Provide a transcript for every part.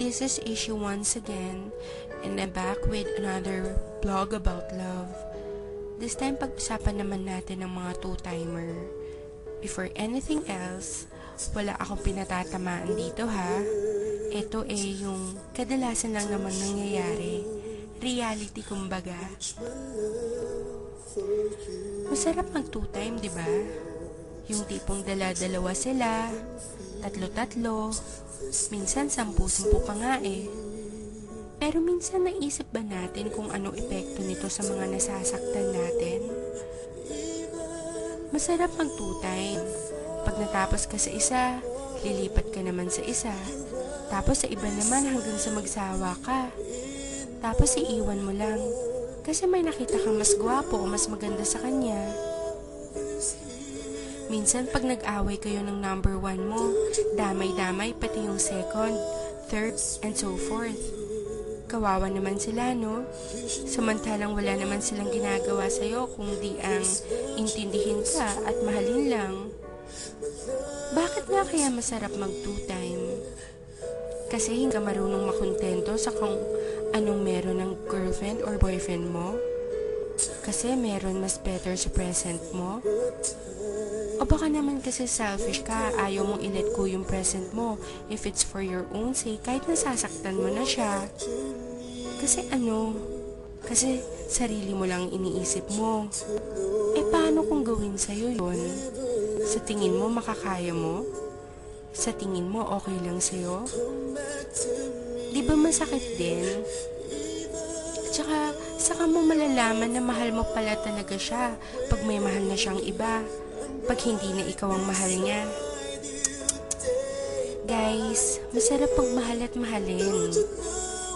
This is Ishi once again, and I'm back with another vlog about love. This time, pag-usapan naman natin ng mga two-timer. Before anything else, wala akong pinatatamaan dito ha. Ito yung kadalasan lang naman nangyayari. Reality kumbaga. Masarap mag two-time, di ba? Yung tipong dala-dalawa sila, tatlo-tatlo, minsan 10-10 pa nga eh. Pero minsan naisip ba natin kung ano epekto nito sa mga nasasaktan natin? Masarap mag two-time. Pag natapos ka sa isa, lilipat ka naman sa isa. Tapos sa iba naman hanggang sa magsawa ka. Tapos iiwan mo lang. Kasi may nakita kang mas gwapo o mas maganda sa kanya. Minsan pag nag-away kayo ng number 1 mo, damay-damay pati yung second, third, and so forth. Kawawa naman sila, no? Samantalang wala naman silang ginagawa sa'yo kung di ang intindihin ka at mahalin lang. Bakit nga kaya masarap mag two-time? Kasi hindi ka marunong makontento sa kung anong meron ng girlfriend or boyfriend mo? Kasi meron mas better sa present mo? O baka naman kasi selfish ka, ayaw mong i-let go yung present mo if it's for your own sake kahit nasasaktan mo na siya. Kasi Kasi sarili mo lang iniisip mo. Paano kung gawin sa'yo yun? Sa tingin mo makakaya mo? Sa tingin mo okay lang sa'yo? Di ba masakit din? Tsaka, saka mo malalaman na mahal mo pala talaga siya pag may mahal na siyang iba. Pag hindi na ikaw ang mahal niya. Guys, masarap pagmahal at mahalin.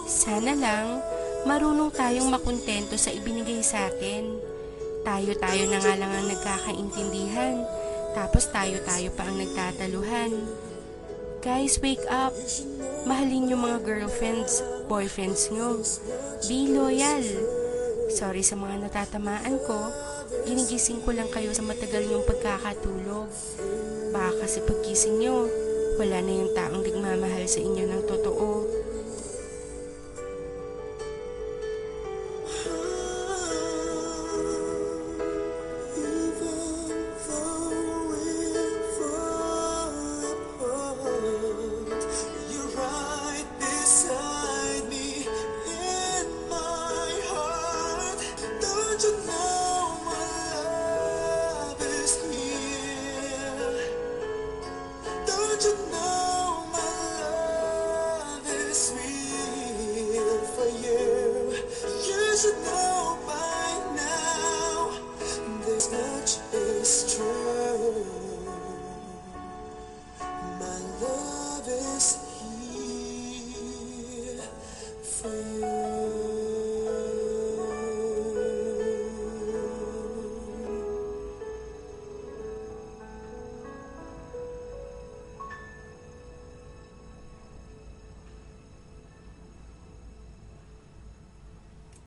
Sana lang, marunong tayong makontento sa ibinigay sa atin. Tayo-tayo na nga lang ang nagkakaintindihan. Tapos tayo-tayo pa ang nagtataluhan. Guys, wake up. Mahalin yung mga girlfriends, boyfriends nyo. Be loyal. Sorry sa mga natatamaan ko. Ginigising ko lang kayo sa matagal niyong pagkakatulog. Baka kasi paggising niyo, wala na yung taong nagmamahal sa inyo ng totoo.